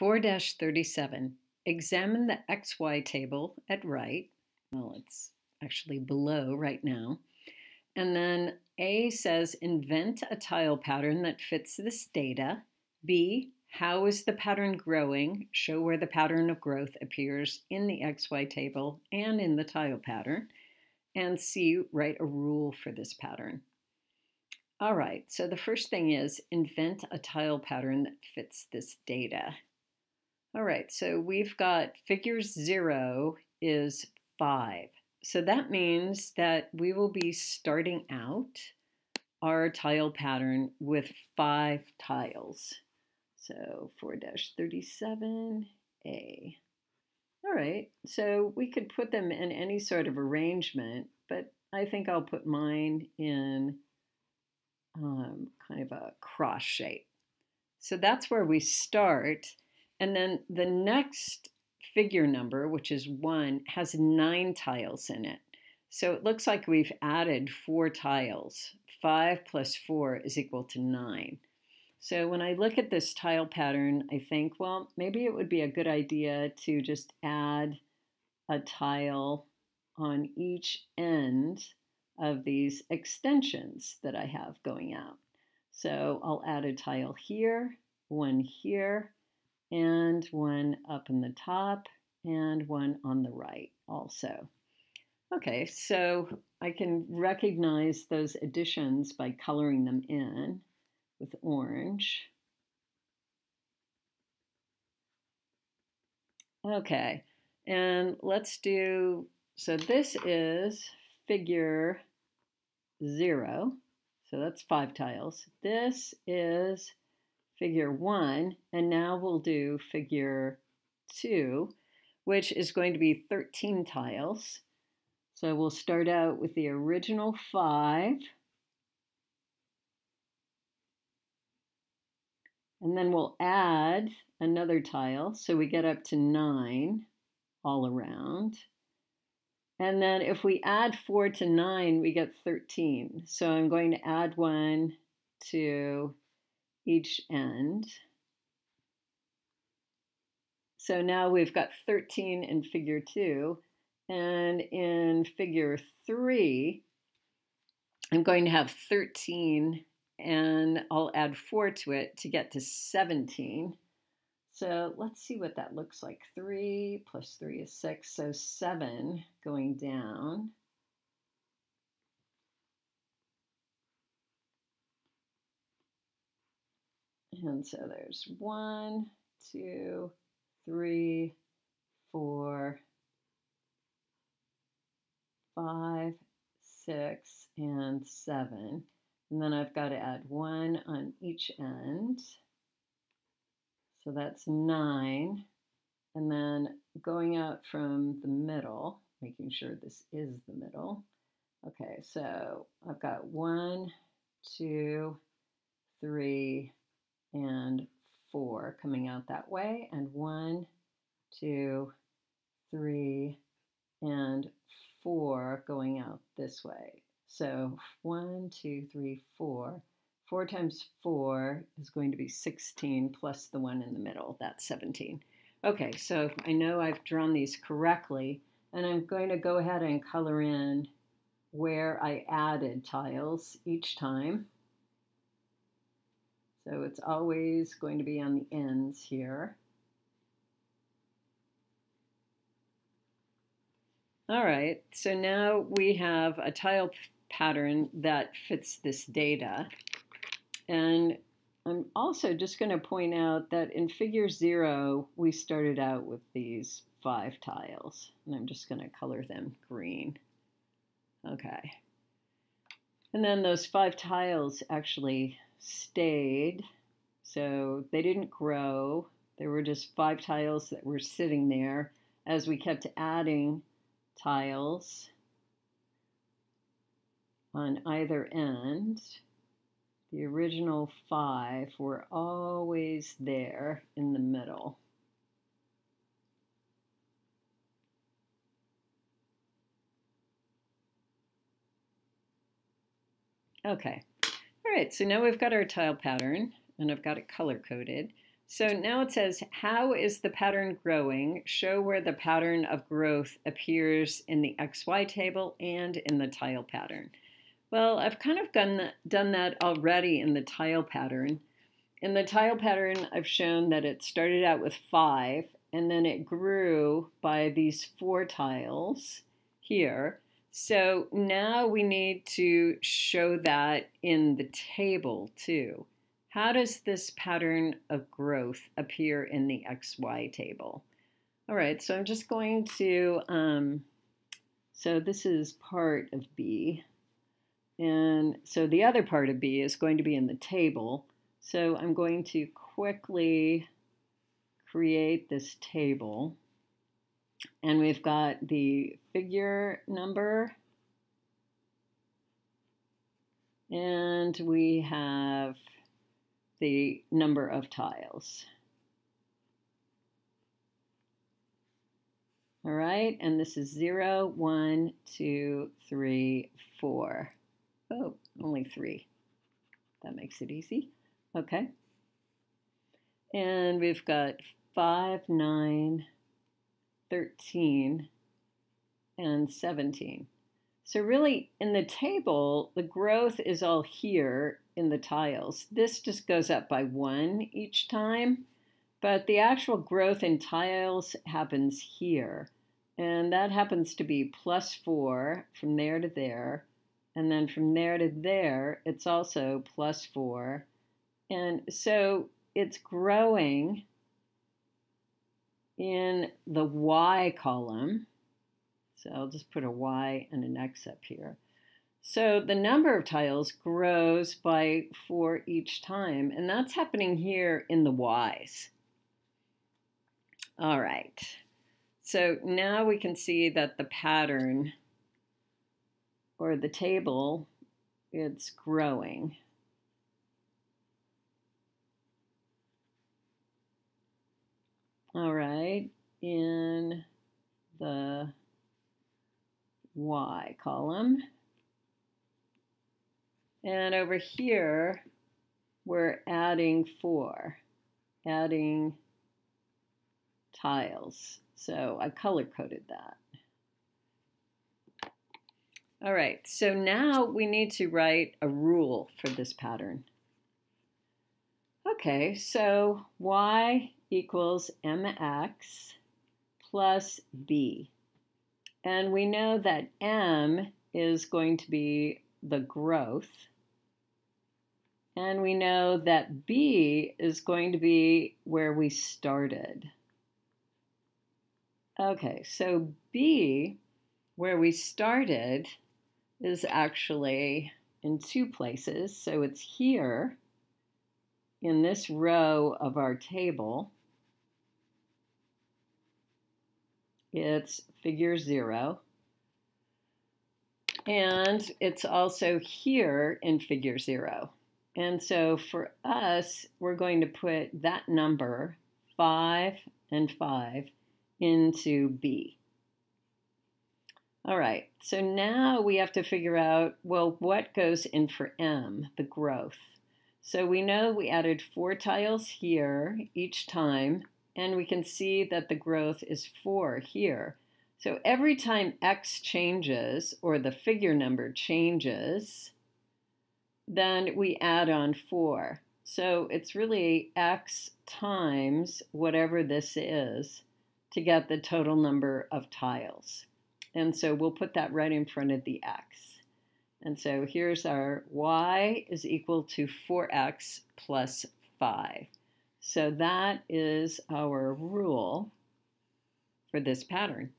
4-37. Examine the XY table at right. Well, it's actually below right now. And then A says, invent a tile pattern that fits this data. B, how is the pattern growing? Show where the pattern of growth appears in the XY table and in the tile pattern. And C, write a rule for this pattern. All right, so the first thing is invent a tile pattern that fits this data. All right, so we've got figure 0 is 5. So that means that we will be starting out our tile pattern with 5 tiles. So 4-37A. All right, so we could put them in any sort of arrangement, but I think I'll put mine in kind of a cross shape. So that's where we start. And then the next figure number, which is 1, has 9 tiles in it. So it looks like we've added 4 tiles. 5 plus 4 is equal to 9. So when I look at this tile pattern, I think, well, maybe it would be a good idea to just add a tile on each end of these extensions that I have going out. So I'll add a tile here, one here, and one up in the top, and one on the right also. Okay, so I can recognize those additions by coloring them in with orange. Okay, and let's do, so this is figure 0, so that's 5 tiles. This is figure 1, and now we'll do figure 2, which is going to be 13 tiles. So we'll start out with the original 5, and then we'll add another tile, so we get up to 9 all around. And then if we add 4 to 9, we get 13. So I'm going to add one to each end. So now we've got 13 in figure 2. And in figure 3, I'm going to have 13, and I'll add 4 to it to get to 17. So let's see what that looks like. 3 plus 3 is 6, so 7 going down. And so there's 1, 2, 3, 4, 5, 6, and 7. And then I've got to add 1 on each end. So that's 9. And then going out from the middle, making sure this is the middle. Okay, so I've got 1, 2, 3, and 4 coming out that way, and 1, 2, 3, and 4 going out this way. So 1, 2, 3, 4. 4 times 4 is going to be 16 plus the one in the middle, that's 17. Okay, so I know I've drawn these correctly, and I'm going to go ahead and color in where I added tiles each time. So it's always going to be on the ends here. All right, so now we have a tile pattern that fits this data. And I'm also just going to point out that in figure 0, we started out with these 5 tiles. And I'm just going to color them green. Okay. And then those 5 tiles actually stayed. So they didn't grow. There were just 5 tiles that were sitting there as we kept adding tiles on either end. The original 5 were always there in the middle. Okay, all right, so now we've got our tile pattern, and I've got it color-coded. So now it says, how is the pattern growing? Show where the pattern of growth appears in the XY table and in the tile pattern. Well, I've kind of done that already in the tile pattern. In the tile pattern, I've shown that it started out with 5, and then it grew by these 4 tiles here. So now we need to show that in the table too. How does this pattern of growth appear in the XY table? All right, so I'm just going to, so this is part of B. And so the other part of B is going to be in the table. So I'm going to quickly create this table. And we've got the figure number. And we have the number of tiles. All right, and this is 0, 1, 2, 3, 4. Oh, only 3. That makes it easy. Okay. And we've got 5, 9, 13, and 17. So really, in the table, the growth is all here in the tiles. This just goes up by 1 each time, but the actual growth in tiles happens here. And that happens to be +4 from there to there. And then from there to there, it's also +4. And so it's growing in the Y column. So I'll just put a Y and an X up here. So the number of tiles grows by 4 each time, and that's happening here in the Y's. All right, so now we can see that the pattern or the table, it's growing. All right, in the Y column. And over here, we're adding 4, adding tiles. So I color-coded that. All right, so now we need to write a rule for this pattern. Okay, so y equals mx plus b. And we know that m is going to be the growth. And we know that b is going to be where we started. Okay, so b, where we started, is actually in 2 places. So it's here in this row of our table. It's figure 0. And it's also here in figure 0. And so for us, we're going to put that number, 5 and 5, into B. All right, so now we have to figure out, well, what goes in for M, the growth? So we know we added 4 tiles here each time, and we can see that the growth is 4 here. So every time X changes, or the figure number changes, then we add on 4. So it's really X times whatever this is to get the total number of tiles. And so we'll put that right in front of the X. And so here's our Y is equal to 4X plus 5. So that is our rule for this pattern.